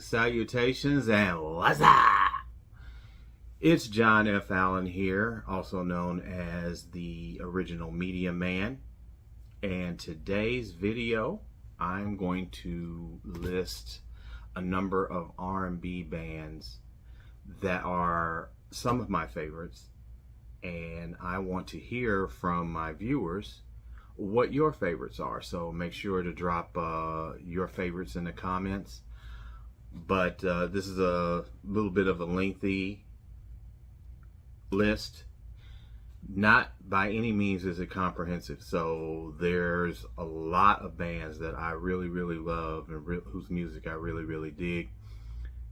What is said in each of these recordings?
Salutations and what's up? It's John F. Allen here, also known as the Original Media Man. And today's video, I'm going to list a number of R&B bands that are some of my favorites. And I want to hear from my viewers what your favorites are. So make sure to drop your favorites in the comments. But this is a little bit of a lengthy list. Not by any means is it comprehensive. So there's a lot of bands that I really love and whose music I really dig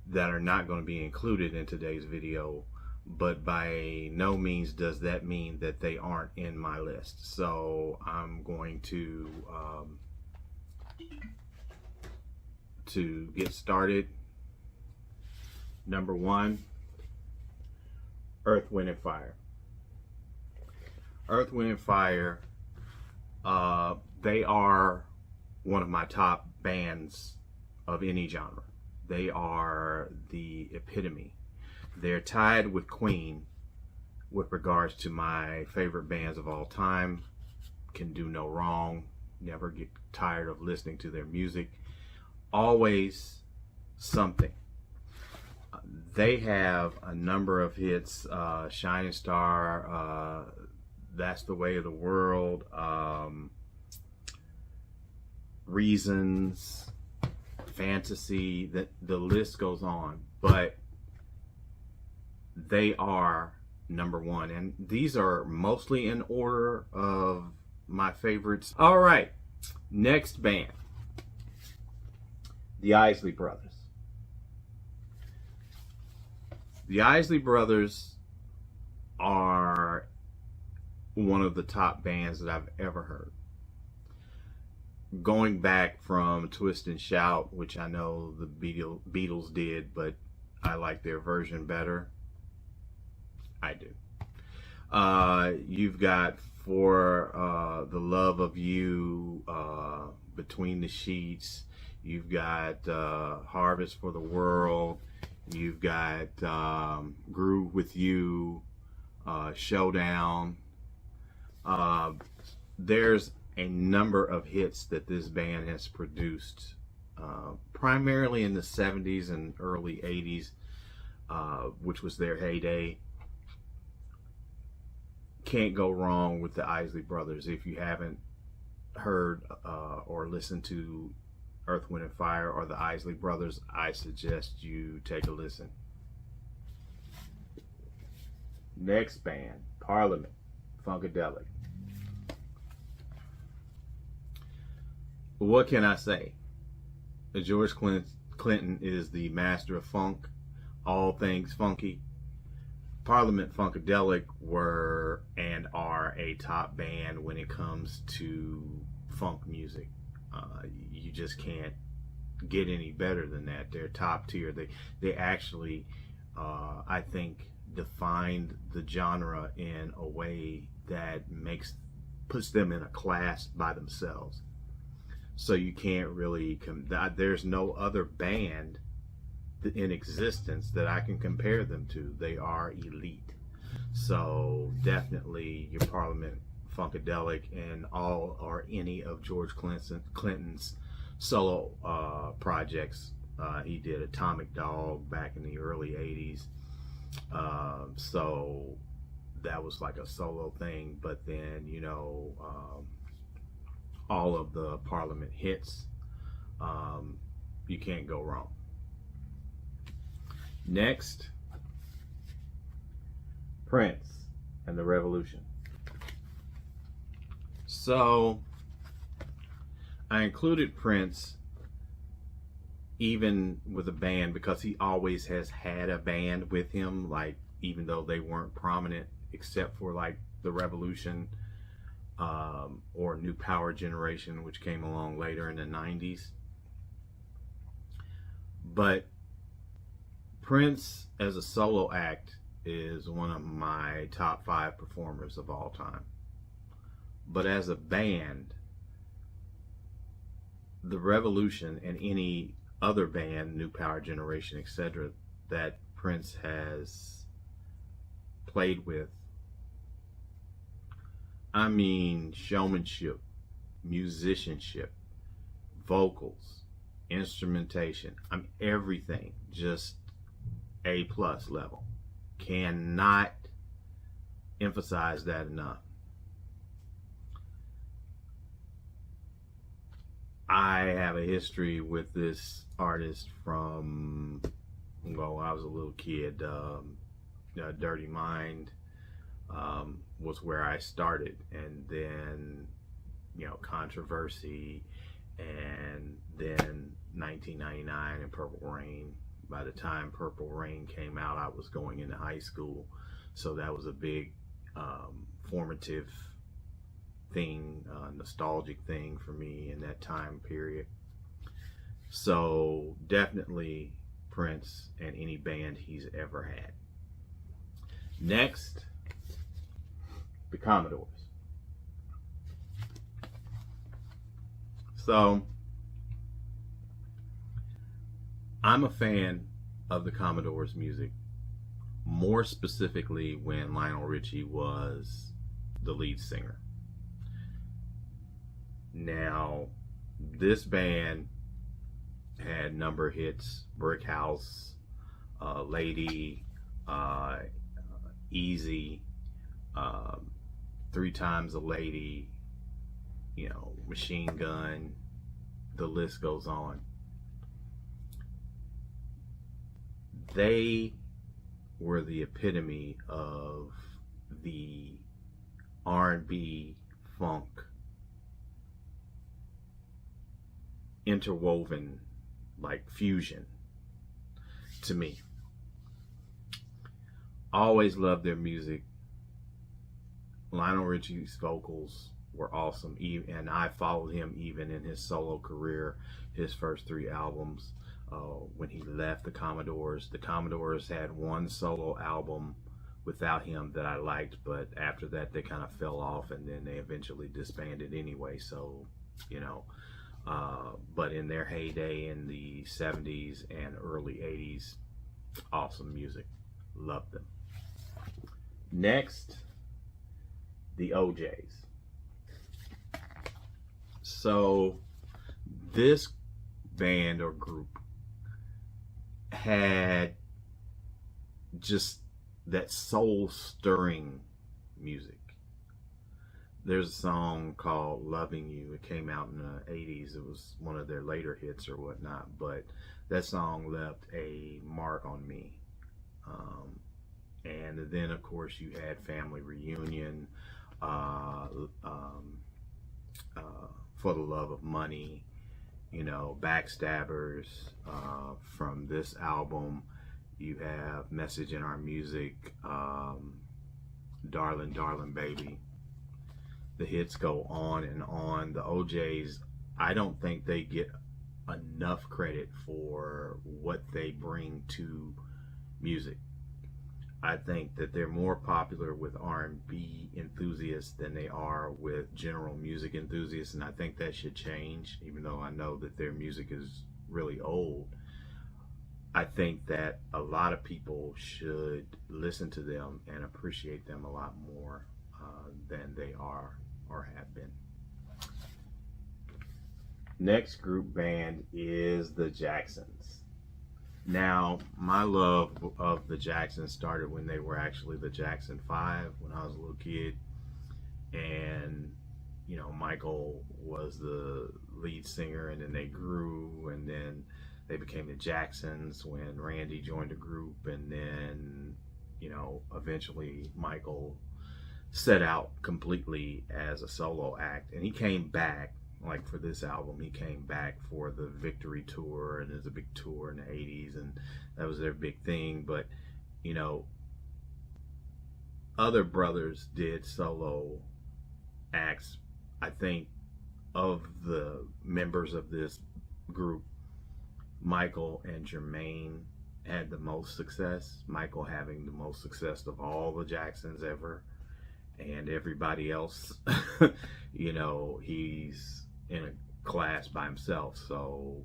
that are not going to be included in today's video. But by no means does that mean that they aren't in my list. So I'm going to get started. Number one, Earth, Wind & Fire. Earth, Wind & Fire, they are one of my top bands of any genre. They are the epitome. They're tied with Queen with regards to my favorite bands of all time. Can do no wrong. Never get tired of listening to their music. Always something. They have a number of hits. Shining Star, That's the Way of the World, Reasons, Fantasy, the list goes on. But they are number one, and these are mostly in order of my favorites. All right, next band, the Isley Brothers. The Isley Brothers are one of the top bands that I've ever heard. Going back from Twist and Shout, which I know the Beatles did, but I like their version better. I do. You've got For the Love of You, Between the Sheets. You've got Harvest for the World. You've got Groove with You, Showdown. There's a number of hits that this band has produced, primarily in the 70s and early 80s, which was their heyday. Can't go wrong with the Isley Brothers. If you haven't heard or listened to Earth, Wind & Fire or the Isley Brothers, I suggest you take a listen. Next band, Parliament, Funkadelic. What can I say? George Clinton is the master of funk, all things funky. Parliament Funkadelic were and are a top band when it comes to funk music. You just can't get any better than that. They're top tier. They actually, I think, defined the genre in a way that puts them in a class by themselves. So you can't really there's no other band in existence that I can compare them to. They are elite. So definitely your Parliament Funkadelic and all or any of George Clinton's solo projects. He did Atomic Dog back in the early 80s. So that was like a solo thing. But then, you know, all of the Parliament hits, you can't go wrong. Next, Prince and the Revolution. So I included Prince even with a band because he always has had a band with him, like even though they weren't prominent except for like the Revolution or New Power Generation, which came along later in the 90s. But Prince as a solo act is one of my top 5 performers of all time. But as a band, the Revolution and any other band, New Power Generation, etc., that Prince has played with. I mean, showmanship, musicianship, vocals, instrumentation. I mean, everything just A+ level. Cannot emphasize that enough. I have a history with this artist from, well, I was a little kid. Dirty Mind was where I started, and then, you know, Controversy, and then 1999 and Purple Rain. By the time Purple Rain came out, I was going into high school, so that was a big formative thing, nostalgic thing for me in that time period. So definitely Prince and any band he's ever had. Next, the Commodores. So I'm a fan of the Commodores' music, more specifically when Lionel Richie was the lead singer. Now, this band had a number of hits: Brick House, Lady, Easy, 3 Times a Lady, you know, Machine Gun, the list goes on. They were the epitome of the R&B funk interwoven, like fusion, to me. Always loved their music. Lionel Richie's vocals were awesome, and I followed him even in his solo career, his first 3 albums. When he left the Commodores had one solo album without him that I liked, but after that they kind of fell off, and then they eventually disbanded anyway. So, you know, but in their heyday in the 70s and early 80s, awesome music. Loved them. Next, the O'Jays. So this band or group had just that soul-stirring music. There's a song called Loving You. It came out in the 80s. It was one of their later hits or whatnot, but that song left a mark on me. And then, of course, you had Family Reunion, For the Love of Money, you know, Backstabbers. From this album, you have Message in Our Music, Darling, Darling Baby. The hits go on and on. The O'Jays, I don't think they get enough credit for what they bring to music. I think that they're more popular with R&B enthusiasts than they are with general music enthusiasts, and I think that should change, even though I know that their music is really old. I think that a lot of people should listen to them and appreciate them a lot more than they are or have been. Next group band is the Jacksons. Now, my love of the Jacksons started when they were actually the Jackson 5 when I was a little kid. And, you know, Michael was the lead singer, and then they grew, and then they became the Jacksons when Randy joined the group, and then, you know, eventually Michael set out completely as a solo act, and he came back. Like for this album, he came back for the Victory Tour, and there's a big tour in the 80s, and that was their big thing. But, you know, other brothers did solo acts. I think of the members of this group, Michael and Jermaine had the most success. Michael having the most success of all the Jacksons ever, and everybody else, you know, he's in a class by himself. So,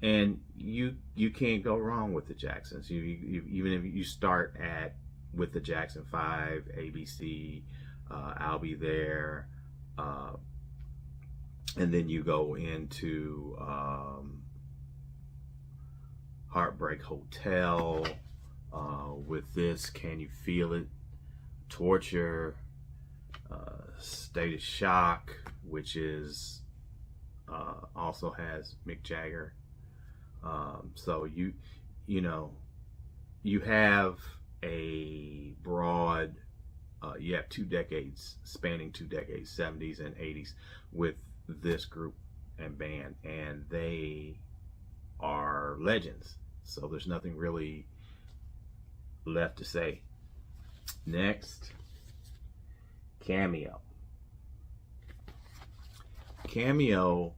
And you can't go wrong with the Jacksons. Even if you start with the Jackson 5, ABC, I'll Be There, and then you go into Heartbreak Hotel, with this, Can You Feel It, Torture, State of Shock, which is also has Mick Jagger. So you have a broad, you have 2 decades, spanning 2 decades, 70s and 80s, with this group and band, and they are legends. So there's nothing really left to say. Next, Cameo. Cameo,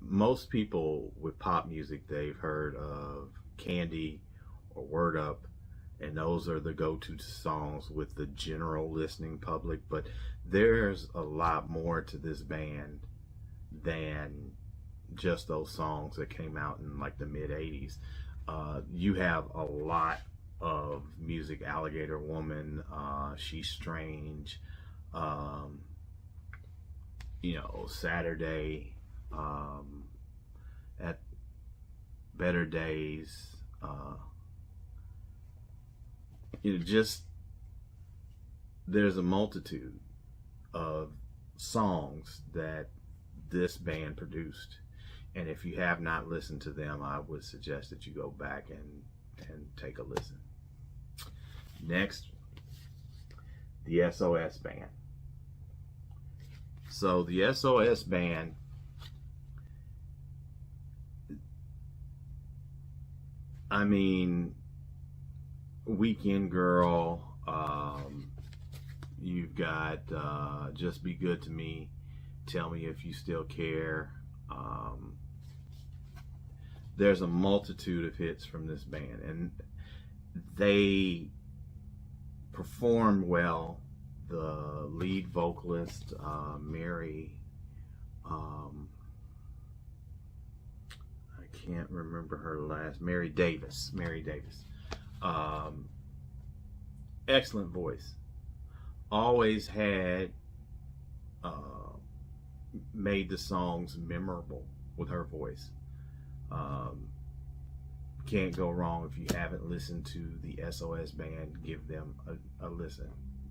most people with pop music, they've heard of Candy or Word Up, and those are the go-to songs with the general listening public. But there's a lot more to this band than just those songs that came out in like the mid 80s. You have a lot of music: Alligator Woman, She's Strange, Saturday, at Better Days, just there's a multitude of songs that this band produced, and if you have not listened to them, I would suggest that you go back and take a listen. Next, the SOS Band. So the SOS Band, I mean, Weekend Girl, you've got Just Be Good to Me, Tell Me If You Still Care. There's a multitude of hits from this band, and they performed well. The lead vocalist, Mary, I can't remember her last, Mary Davis. Excellent voice. Always had made the songs memorable with her voice. Can't go wrong. If you haven't listened to the SOS Band, give them a listen.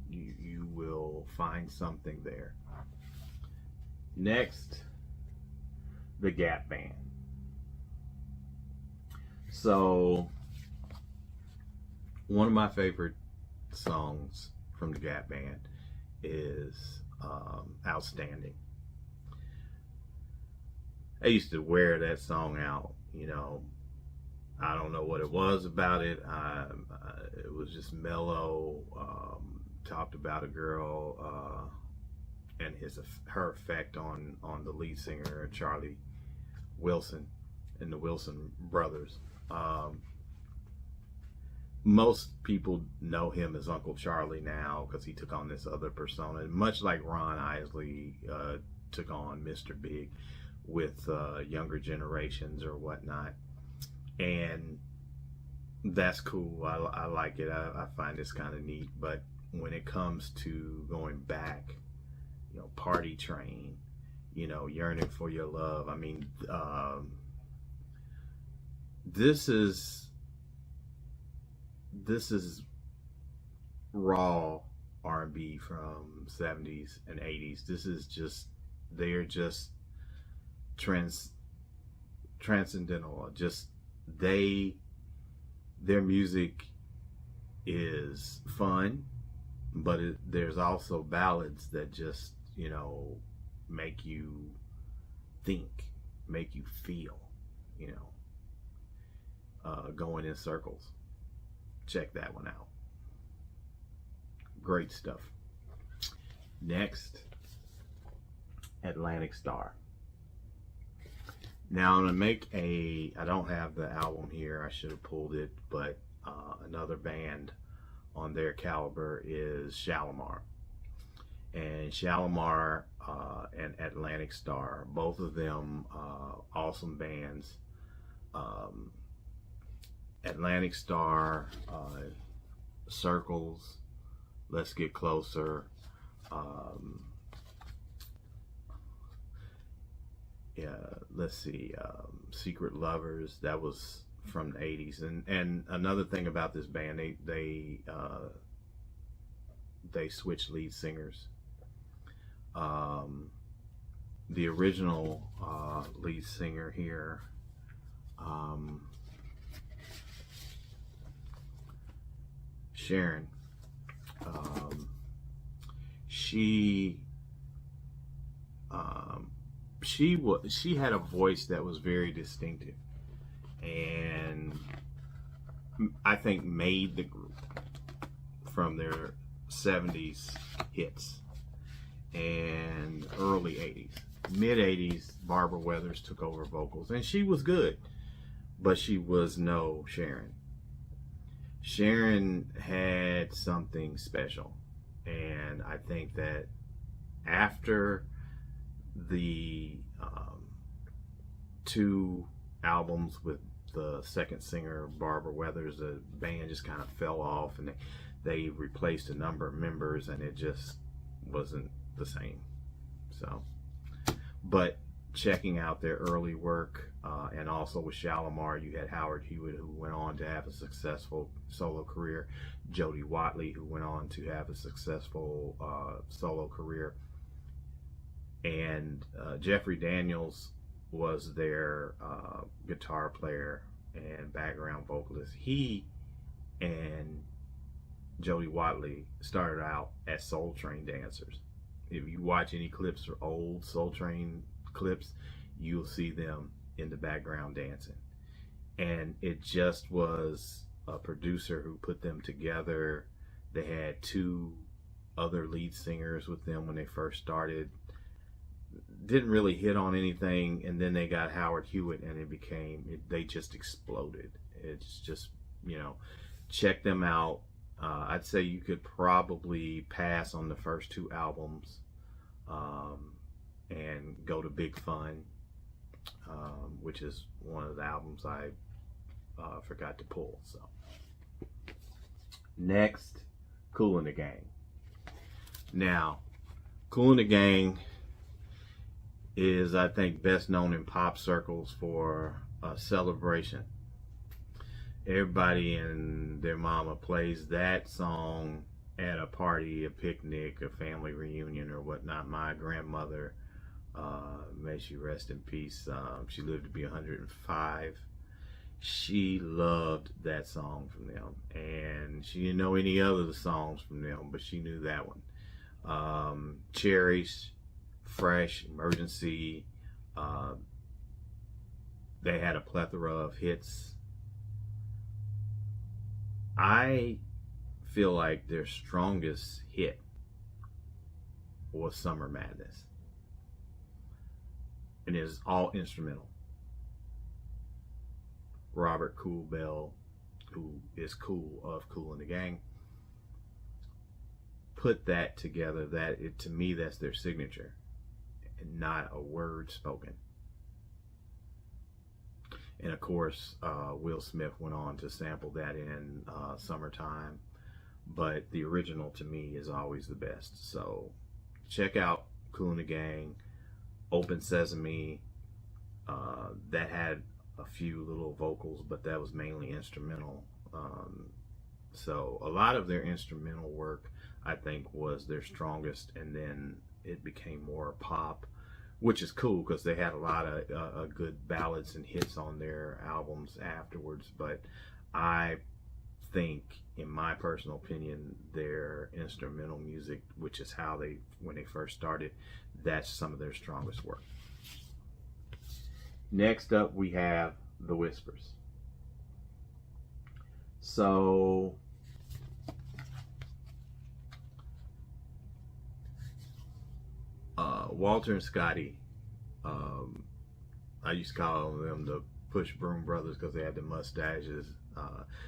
You will find something there. Next, the Gap Band. So one of my favorite songs from the Gap Band is Outstanding. I used to wear that song out, I don't know what it was about it. It was just mellow. Talked about a girl and her effect on the lead singer, Charlie Wilson, and the Wilson brothers. Most people know him as Uncle Charlie now because he took on this other persona, much like Ron Isley took on Mr. Big with younger generations or whatnot. And that's cool. I like it. I find this kind of neat. But when it comes to going back, Party Train, Yearning for Your Love, I mean, this is raw R&B from 70s and 80s. This is just, they're just transcendental. Just their music is fun, but there's also ballads that just make you think, make you feel, going in circles. Check that one out. Great stuff. Next, Atlantic Starr. Now I'm gonna make I don't have the album here, I should have pulled it, but another band on their caliber is Shalamar. and Shalimar and Atlantic Starr. Both of them awesome bands. Atlantic Starr, Circles, Let's Get Closer. Yeah, let's see, Secret Lovers. That was from the 80s. And another thing about this band, they switched lead singers. The original lead singer here, Sharon, she had a voice that was very distinctive, and I think made the group from their 70s hits and early 80s. Mid 80s, Barbara Weathers took over vocals, and she was good, but she was no Sharon. Sharon had something special, and I think that after the two albums with the second singer, Barbara Weathers, the band just kind of fell off, and they replaced a number of members, and it just wasn't the same. So, but checking out their early work, and also with Shalimar, you had Howard Hewitt, who went on to have a successful solo career, Jody Watley, who went on to have a successful solo career, and Jeffrey Daniels was their guitar player and background vocalist. He and Jody Watley started out as Soul Train dancers. If you watch any clips or old Soul Train clips, you'll see them in the background dancing. And it just was a producer who put them together. They had two other lead singers with them when they first started. Didn't really hit on anything, and then they got Howard Hewitt, and they just exploded. It's just, check them out. I'd say you could probably pass on the first two albums and go to Big Fun, which is one of the albums I forgot to pull. So next, Kool and the Gang. Now, Kool and the Gang is, I think, best known in pop circles for Celebration. Everybody and their mama plays that song at a party, a picnic, a family reunion, or whatnot. My grandmother, may she rest in peace, she lived to be 105. She loved that song from them, and she didn't know any other songs from them, but she knew that one. Cherries, Fresh, Emergency. They had a plethora of hits. I feel like their strongest hit was Summer Madness, and it's all instrumental. Robert Kool Bell, who is Kool of Kool and the Gang, put that together. To me, that's their signature, and not a word spoken. And of course, Will Smith went on to sample that in Summertime, but the original to me is always the best. So check out Kool and the Gang, Open Sesame. That had a few little vocals, but that was mainly instrumental. So a lot of their instrumental work, I think, was their strongest, and then it became more pop, which is cool because they had a lot of good ballads and hits on their albums afterwards. But I think, in my personal opinion, their instrumental music, which is how when they first started, that's some of their strongest work. Next up, we have The Whispers. So Walter and Scotty, I used to call them the Push Broom Brothers because they had the mustaches.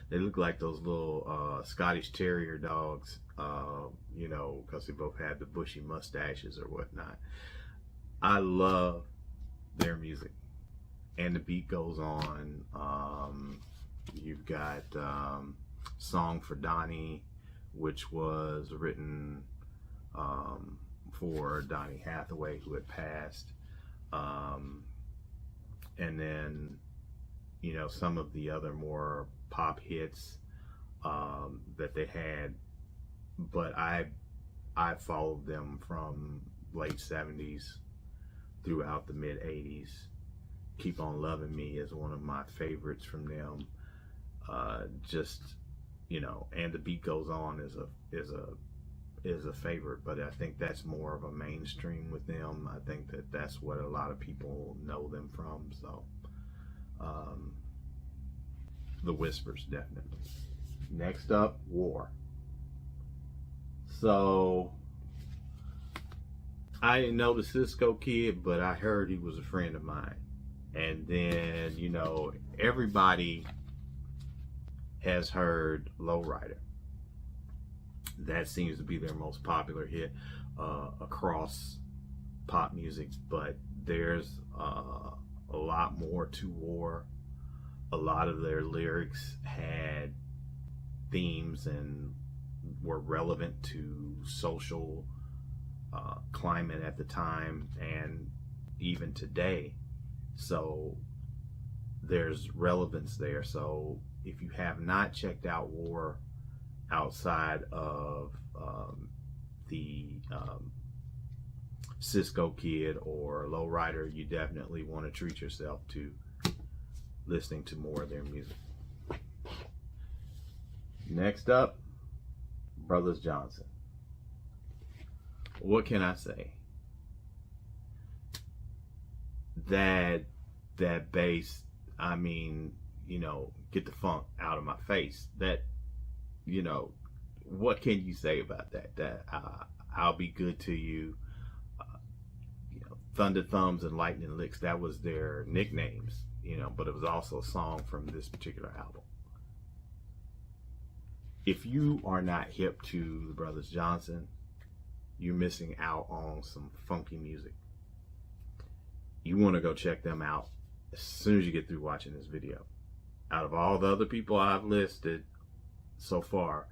They look like those little Scottish Terrier dogs, you know, because they both had the bushy mustaches or whatnot. I love their music, and the beat goes on. You've got Song for Donnie, which was written for Donny Hathaway, who had passed. And then, you know, some of the other more pop hits that they had, but I followed them from late 70s throughout the mid 80s. Keep on Loving Me is one of my favorites from them. Just, you know, and The Beat Goes On is a favorite, but I think that's more of a mainstream with them. I think that that's what a lot of people know them from. So The Whispers, definitely. Next up, War. So I didn't know the Cisco Kid, but I heard he was a friend of mine. And then, you know, everybody has heard Lowrider. That seems to be their most popular hit across pop music, but there's a lot more to War. A lot of their lyrics had themes and were relevant to social climate at the time and even today. So there's relevance there. So if you have not checked out War outside of the Cisco Kid or Lowrider, you definitely want to treat yourself to listening to more of their music. Next up, Brothers Johnson. What can I say? That bass, I mean, you know, get the funk out of my face. That, you know, what can you say about that? That I'll Be Good to You, you know, Thunder Thumbs and Lightning Licks, that was their nicknames, you know, but it was also a song from this particular album. If you are not hip to the Brothers Johnson, you're missing out on some funky music. You want to go check them out as soon as you get through watching this video. Out of all the other people I've listed so far,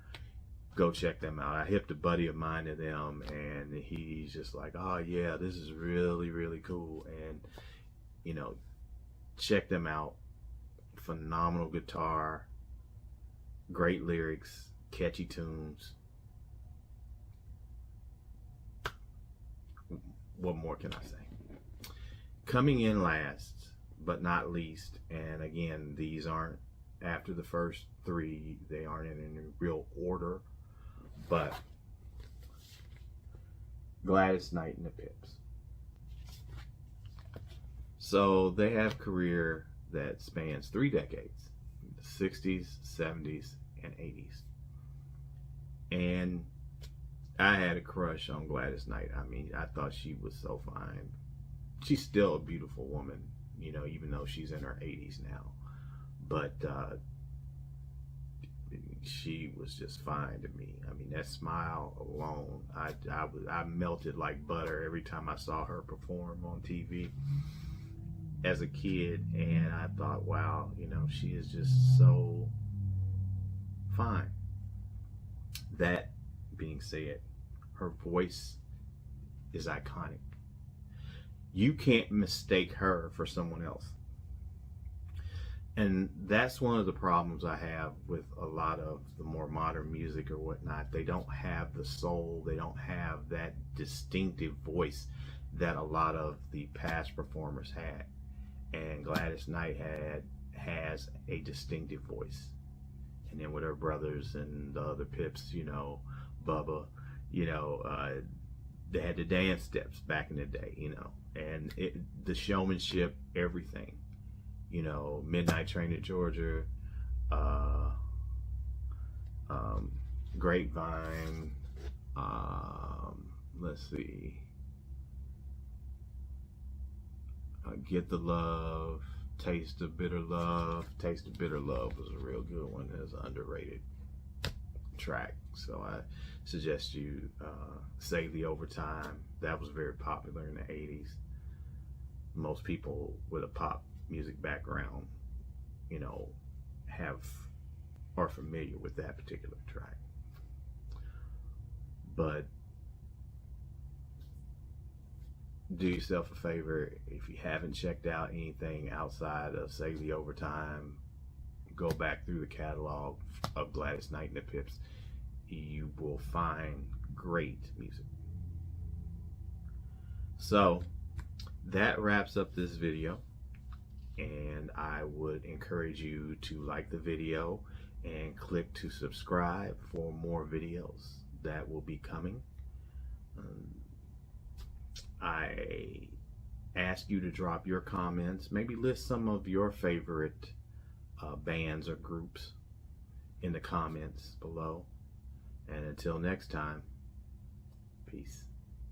go check them out. I hipped a buddy of mine to them, and he's just like, oh yeah, this is really, really cool. And, you know, check them out. Phenomenal guitar, great lyrics, catchy tunes. What more can I say? Coming in last but not least, and again, these aren't after the first three, they aren't in any real order, but Gladys Knight and the Pips. So they have a career that spans 3 decades, the 60s, 70s, and 80s. And I had a crush on Gladys Knight. I mean, I thought she was so fine. She's still a beautiful woman, you know, even though she's in her 80s now. But she was just fine to me. I mean, that smile alone, I melted like butter every time I saw her perform on TV as a kid. And I thought, wow, you know, she is just so fine. That being said, her voice is iconic. You can't mistake her for someone else. And that's one of the problems I have with a lot of the more modern music or whatnot. They don't have the soul. They don't have that distinctive voice that a lot of the past performers had. And Gladys Knight has a distinctive voice. And then with her brothers and the other Pips, you know, Bubba, you know, they had the dance steps back in the day, you know, and the showmanship, everything, you know, Midnight Train to Georgia, Grapevine, let's see, Get the Love, Taste of Bitter Love. Taste of Bitter Love was a real good one. It's an underrated track. So I suggest you Save the Overtime. That was very popular in the 80s. Most people with a pop music background, you know, are familiar with that particular track. But do yourself a favor, if you haven't checked out anything outside of Save the Overtime, go back through the catalog of Gladys Knight and the Pips. You will find great music. So that wraps up this video, and I would encourage you to like the video and click to subscribe for more videos that will be coming. I ask you to drop your comments, maybe list some of your favorite bands or groups in the comments below. And until next time, peace.